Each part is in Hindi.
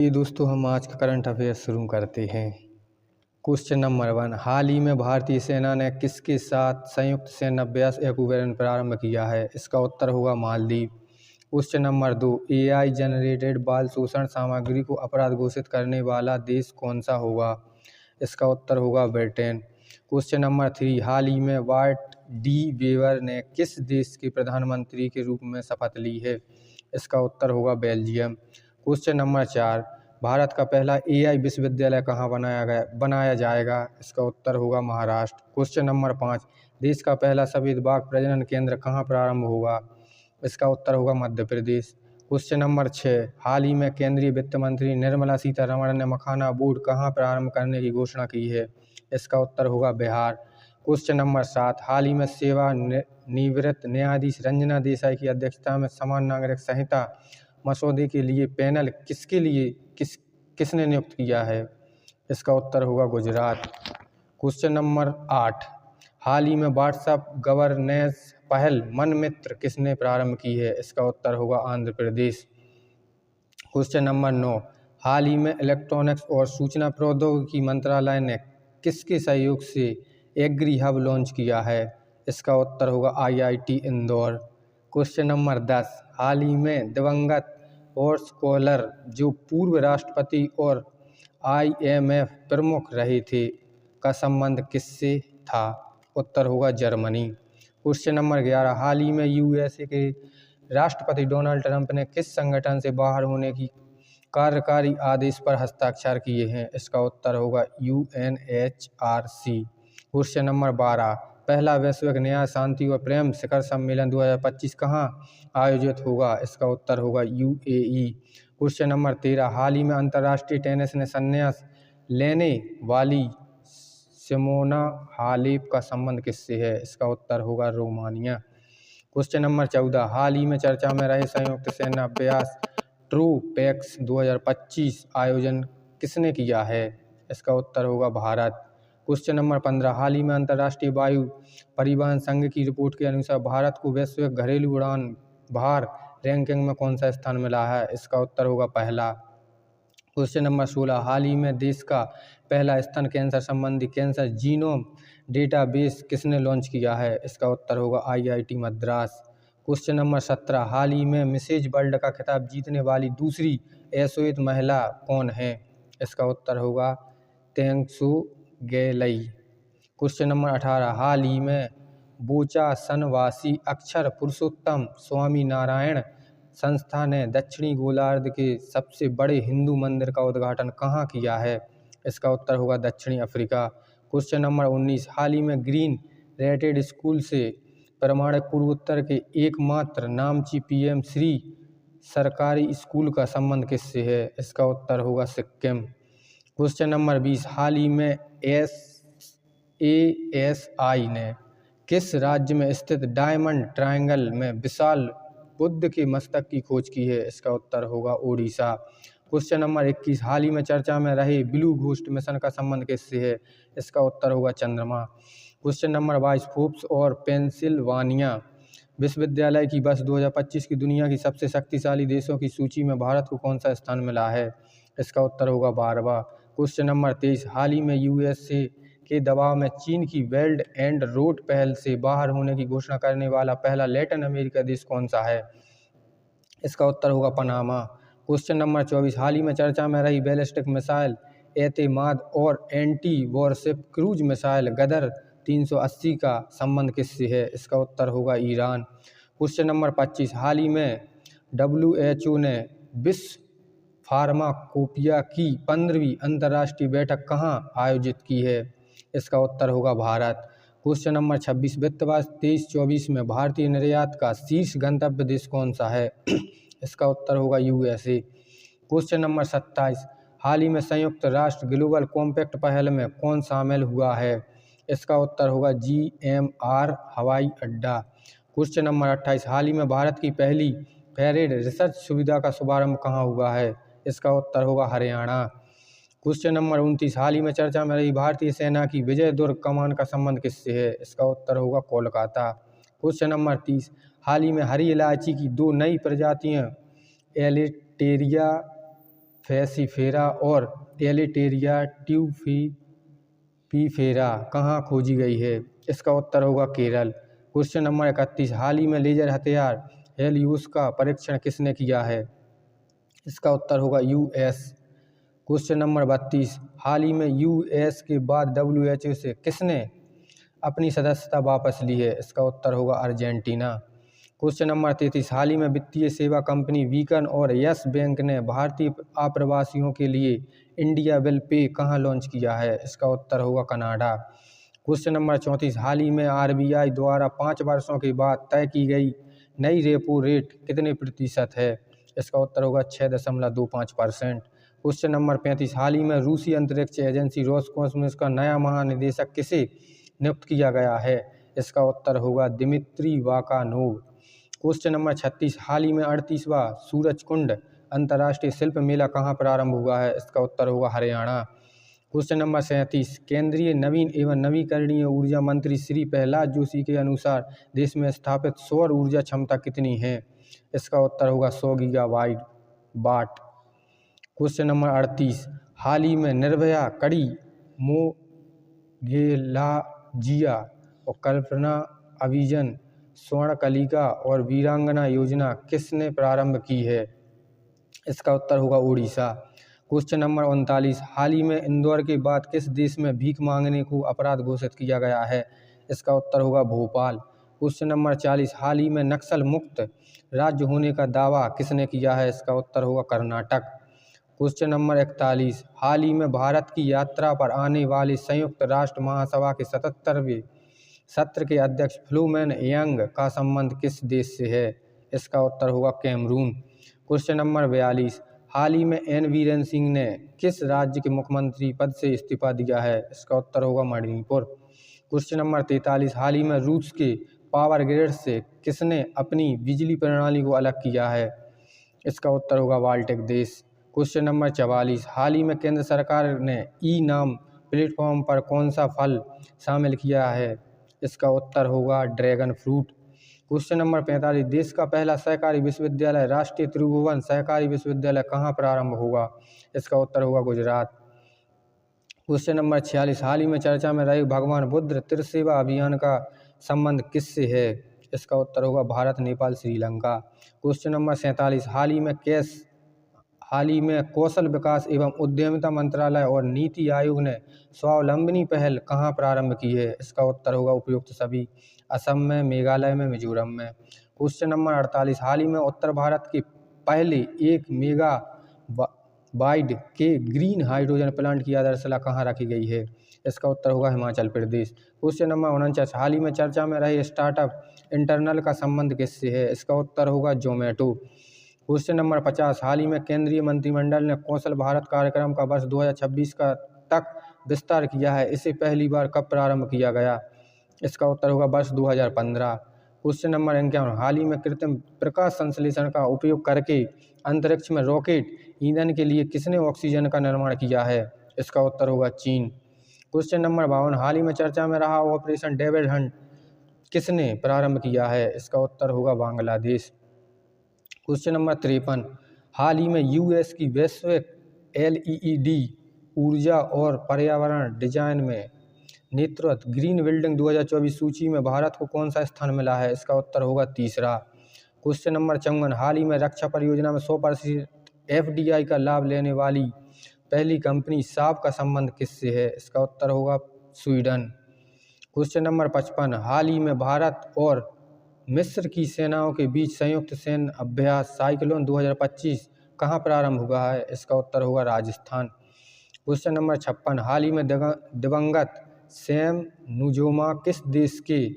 ये दोस्तों हम आज का करंट अफेयर शुरू करते हैं। क्वेश्चन नंबर 1, हाल ही में भारतीय सेना ने किसके साथ संयुक्त सैन्य अभ्यास एक्विवैलेंट प्रारंभ किया है? इसका उत्तर होगा Maldives. Question number 2, AI generated बाल शोषण सामग्री को अपराध घोषित करने वाला देश कौन सा होगा? इसका उत्तर होगा ब्रिटेन। क्वेश्चन नंबर 3, हाल ही में वार्ट डी वेवर ने किस देश के प्रधानमंत्री के रूप में शपथ ली है? इसका उत्तर होगा बेल्जियम। क्वेश्चन नंबर 4, भारत का पहला एआई विश्वविद्यालय कहाँ बनाया जाएगा? इसका उत्तर होगा महाराष्ट्र। क्वेश्चन नंबर 5, देश का पहला सफेद बाघ प्रजनन केंद्र कहाँ प्रारंभ होगा? इसका उत्तर होगा मध्य प्रदेश। क्वेश्चन नंबर 6, हाल ही में केंद्रीय वित्त मंत्री निर्मला सीतारमण ने मखाना बोर्ड कहाँ प्रारंभ करने की घोषणा की है? इसका उत्तर होगा बिहार। क्वेश्चन नंबर 7, हाल ही में सेवानिवृत्त न्यायाधीश रंजना देसाई की अध्यक्षता में समान नागरिक संहिता मसौदे के लिए पैनल किसने नियुक्त किया है? इसका उत्तर होगा गुजरात। क्वेश्चन नंबर 8, हाल ही में व्हाट्सएप गवर्नेंस पहल मन मित्र किसने प्रारंभ की है? इसका उत्तर होगा आंध्र प्रदेश। क्वेश्चन नंबर 9, हाल ही में इलेक्ट्रॉनिक्स और सूचना प्रौद्योगिकी मंत्रालय ने किसके सहयोग से एग्री हब लॉन्च किया है? इसका उत्तर होगा आईआईटी इंदौर। क्वेश्चन नंबर 10, हाल ही में दिवंगत हॉर्स्ट कोहलर जो पूर्व राष्ट्रपति और आईएमएफ प्रमुख रहे थे का संबंध किससे था? उत्तर होगा जर्मनी। क्वेश्चन नंबर 11, हाल ही में यूएसए के राष्ट्रपति डोनाल्ड ट्रंप ने किस संगठन से बाहर होने की कार्यकारी आदेश पर हस्ताक्षर किए हैं? इसका उत्तर होगा यूएनएचआरसी। क्वेश्चन नंबर 12, पहला वैश्विक न्याय शांति और प्रेम शिखर सम्मेलन 2025 कहाँ आयोजित होगा? इसका उत्तर होगा यूएई। क्वेश्चन नंबर 13, हाल ही में अंतर्राष्ट्रीय टेनिस ने संन्यास लेने वाली सिमोना हालेप का संबंध किससे है? इसका उत्तर होगा रोमानिया। क्वेश्चन नंबर 14, हाल ही में चर्चा में रहे संयुक्त सैन्य अभ्यास ट्रूपैक्स 2025 आयोजन किसने किया है? इसका उत्तर होगा भारत। क्वेश्चन नंबर 15, हाल ही में अंतर्राष्ट्रीय वायु परिवहन संघ की रिपोर्ट के अनुसार भारत को वैश्विक घरेलू उड़ान भार रैंकिंग में कौन सा स्थान मिला है? इसका उत्तर होगा पहला। क्वेश्चन नंबर 16, हाल ही में देश का पहला स्तन कैंसर संबंधी कैंसर जीनोम डेटाबेस किसने लॉन्च किया है? इसका उत्तर होगा आईआईटी मद्रास। क्वेश्चन नंबर 17, हाल ही में मिसेज वर्ल्ड का खिताब जीतने वाली दूसरी एशोएत महिला कौन है? इसका उत्तर होगा तेंगसू गैलई। क्वेश्चन नंबर 18, हाल ही में बोचासनवासी अक्षर पुरुषोत्तम स्वामी नारायण संस्था ने दक्षिणी गोलार्ध के सबसे बड़े हिंदू मंदिर का उद्घाटन कहाँ किया है? इसका उत्तर होगा दक्षिणी अफ्रीका। क्वेश्चन नंबर 19, हाल ही में ग्रीन रेटेड स्कूल से प्रमाणित पूर्वोत्तर के एकमात्र नामची पीएम श्री सरकारी स्कूल का संबंध किससे है? इसका उत्तर होगा सिक्किम। क्वेश्चन नंबर 20, हाल ही में एएसआई ने किस राज्य में स्थित डायमंड ट्रायंगल में विशाल बुद्ध के मस्तक की खोज की है? इसका उत्तर होगा ओडिशा। क्वेश्चन नंबर 21, हाल ही में चर्चा में रहे ब्लू घोस्ट मिशन का संबंध किससे है? इसका उत्तर होगा चंद्रमा। क्वेश्चन नंबर 22, फोर्ब्स और पेंसिल्वानिया विश्वविद्यालय की वर्ष 2025 की दुनिया की सबसे शक्तिशाली देशों की सूची में भारत को कौन सा स्थान मिला है? इसका उत्तर होगा 12वां। क्वेश्चन नंबर 23, हाल ही में यूएसए के दबाव में चीन की बेल्ट एंड रोड पहल से बाहर होने की घोषणा करने वाला पहला लैटिन अमेरिका देश कौन सा है? इसका उत्तर होगा पनामा। क्वेश्चन नंबर 24, हाल ही में चर्चा में रही बैलिस्टिक मिसाइल एतेमाद और एंटी वॉरशिप क्रूज मिसाइल गदर 380 का संबंध किससे है? इसका उत्तर होगा ईरान। क्वेश्चन नंबर 25, हाल ही में WHO ने विश्व फार्माकोपिया की 15वीं अंतर्राष्ट्रीय बैठक कहाँ आयोजित की है? इसका उत्तर होगा भारत। क्वेश्चन नंबर 26, वित्त वर्ष 23-24 में भारतीय निर्यात का शीर्ष गंतव्य देश कौन सा है? इसका उत्तर होगा यूएसए। क्वेश्चन नंबर 27, हाल ही में संयुक्त राष्ट्र ग्लोबल कॉम्पैक्ट पहल में कौन शामिल हुआ है? इसका उत्तर होगा GMR हवाई अड्डा। क्वेश्चन नंबर 28, हाल ही में भारत की पहली फेरेड रिसर्च सुविधा का शुभारंभ कहाँ हुआ है? इसका उत्तर होगा हरियाणा। क्वेश्चन नंबर 29, हाल ही में चर्चा में रही भारतीय सेना की विजय दुर्ग कमान का संबंध किससे है? इसका उत्तर होगा कोलकाता। क्वेश्चन नंबर 30, हाल ही में हरी इलायची की 2 नई प्रजातियां एलिटेरिया फैसीफेरा और एलिटेरिया ट्यूफीफेरा कहाँ खोजी गई है? इसका उत्तर होगा केरल। क्वेश्चन नंबर 31, हाल ही में लेजर हथियार हेलियोस का परीक्षण किसने किया है? इसका उत्तर होगा यूएस। क्वेश्चन नंबर 32, हाल ही में यूएस के बाद WHO से किसने अपनी सदस्यता वापस ली है? इसका उत्तर होगा अर्जेंटीना। क्वेश्चन नंबर 33, हाल ही में वित्तीय सेवा कंपनी बीकन और यस बैंक ने भारतीय आप्रवासियों के लिए इंडिया बिल पे कहाँ लॉन्च किया है? इसका उत्तर होगा कनाडा। क्वेश्चन नंबर 34, हाल ही में RBI द्वारा 5 वर्षों के बाद तय की गई नई रेपो रेट कितने प्रतिशत है? इसका उत्तर होगा 6.25%। क्वेश्चन नंबर 35, हाल ही में रूसी अंतरिक्ष एजेंसी रोसकॉस्मोस का नया महानिदेशक किसे नियुक्त किया गया है? इसका उत्तर होगा दिमित्री वाकानोव। क्वेश्चन नंबर 36, हाल ही में 38वां सूरजकुंड अंतर्राष्ट्रीय शिल्प मेला कहाँ प्रारंभ हुआ है? इसका उत्तर होगा हरियाणा। क्वेश्चन नंबर 37, केंद्रीय नवीन एवं नवीकरणीय ऊर्जा मंत्री श्री प्रहलाद जोशी के अनुसार देश में स्थापित सौर ऊर्जा क्षमता कितनी है? इसका उत्तर होगा 100 गीगावाट। क्वेश्चन नंबर 38, हाल ही में निर्भया कड़ी मोगेलाजिया और कल्पना अभियान स्वर्णकलिका और वीरांगना योजना किसने प्रारंभ की है? इसका उत्तर होगा उड़ीसा। क्वेश्चन नंबर 39, हाल ही में इंदौर के बाद किस देश में भीख मांगने को अपराध घोषित किया गया है? इसका उत्तर होगा भोपाल। क्वेश्चन नंबर 40, हाल ही में नक्सल मुक्त राज्य होने का दावा किसने किया है? इसका उत्तर होगा कर्नाटक। क्वेश्चन नंबर 41, हाल ही में भारत की यात्रा पर आने वाले संयुक्त राष्ट्र महासभा के 77वें सत्र के अध्यक्ष फ्लोमेन यांग का संबंध किस देश से है? इसका उत्तर होगा कैमरून। क्वेश्चन नंबर 42, हाल ही में एन वीरेन सिंह ने किस राज्य के मुख्यमंत्री पद से इस्तीफा दिया है? इसका उत्तर होगा मणिपुर। क्वेश्चन नंबर 43, हाल ही में रूस के पावर ग्रिड से किसने अपनी बिजली प्रणाली को अलग किया है? इसका उत्तर होगा बाल्टिक देश। क्वेश्चन नंबर 44, हाल ही में केंद्र सरकार ने ई नाम प्लेटफॉर्म पर कौन सा फल शामिल किया है? इसका उत्तर होगा ड्रैगन फ्रूट। क्वेश्चन नंबर 45, देश का पहला सहकारी विश्वविद्यालय राष्ट्रीय त्रिभुवन सहकारी विश्वविद्यालय कहाँ प्रारंभ होगा? इसका उत्तर होगा गुजरात। क्वेश्चन नंबर 46, हाल ही में चर्चा में रहे भगवान बुद्ध त्रिसेवा अभियान का संबंध किससे है? इसका उत्तर होगा भारत, नेपाल, श्रीलंका। क्वेश्चन नंबर 47, हाल ही में कौशल विकास एवं उद्यमिता मंत्रालय और नीति आयोग ने स्वावलंबनी पहल कहाँ प्रारंभ की है? इसका उत्तर होगा उपयुक्त सभी, असम में, मेघालय में, मिजोरम में। क्वेश्चन नंबर 48, हाल ही में उत्तर भारत के पहले 1 मेगावाट के ग्रीन हाइड्रोजन प्लांट की आधारशिला कहाँ रखी गई है? इसका उत्तर होगा हिमाचल प्रदेश। क्वेश्चन नंबर 49, हाल ही में चर्चा में रहे स्टार्टअप इंटरनल का संबंध किससे है? इसका उत्तर होगा जोमेटो। क्वेश्चन नंबर 50, हाल ही में केंद्रीय मंत्रिमंडल ने कौशल भारत कार्यक्रम का वर्ष 2026 का तक विस्तार किया है। इसे पहली बार कब प्रारंभ किया गया? इसका उत्तर होगा वर्ष 2015। क्वेश्चन नंबर 51, हाल ही में कृत्रिम प्रकाश संश्लेषण का उपयोग करके अंतरिक्ष में रॉकेट ईंधन के लिए किसने ऑक्सीजन का निर्माण किया है? इसका उत्तर होगा चीन। क्वेश्चन नंबर 52, हाल ही में चर्चा में रहा ऑपरेशन डेविड हंट किसने प्रारंभ किया है? इसका उत्तर होगा बांग्लादेश। क्वेश्चन नंबर 53, हाल ही में यूएस की वैश्विक LED ऊर्जा और पर्यावरण डिजाइन में नेतृत्व ग्रीन बिल्डिंग 2024 सूची में भारत को कौन सा स्थान मिला है? इसका उत्तर होगा तीसरा। क्वेश्चन नंबर 54, हाल ही में रक्षा परियोजना में 100% FDI का लाभ लेने वाली पहली कंपनी साब का संबंध किससे है? इसका उत्तर होगा स्वीडन। क्वेश्चन नंबर 55, हाल ही में भारत और मिस्र की सेनाओं के बीच संयुक्त सैन्य अभ्यास साइक्लोन 2025 कहाँ प्रारंभ हुआ है? इसका उत्तर होगा राजस्थान। क्वेश्चन नंबर 56, हाल ही में दिवंगत सैम नुजोमा किस देश के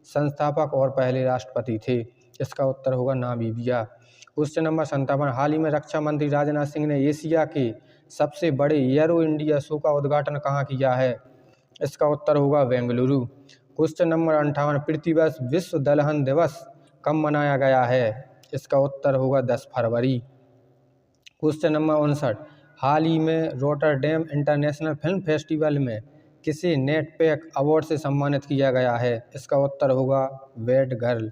संस्थापक और पहले राष्ट्रपति थे? इसका उत्तर होगा नामीबिया। क्वेश्चन नंबर 57, हाल ही में रक्षा मंत्री राजनाथ सिंह ने एशिया के सबसे बड़े एरो इंडिया शो का उद्घाटन कहाँ किया है? इसका उत्तर होगा बेंगलुरु। क्वेश्चन नंबर 58, प्रतिवर्ष विश्व दलहन दिवस कब मनाया गया है? इसका उत्तर होगा 10 फरवरी। क्वेश्चन नंबर 59, हाल ही में रोटरडैम इंटरनेशनल फिल्म फेस्टिवल में किसे नेटपैक अवार्ड से सम्मानित किया गया है? इसका उत्तर होगा बैड गर्ल।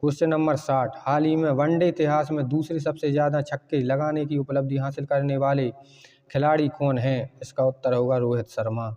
क्वेश्चन नंबर 60, हाल ही में वनडे इतिहास में दूसरी सबसे ज़्यादा छक्के लगाने की उपलब्धि हासिल करने वाले खिलाड़ी कौन हैं? इसका उत्तर होगा रोहित शर्मा।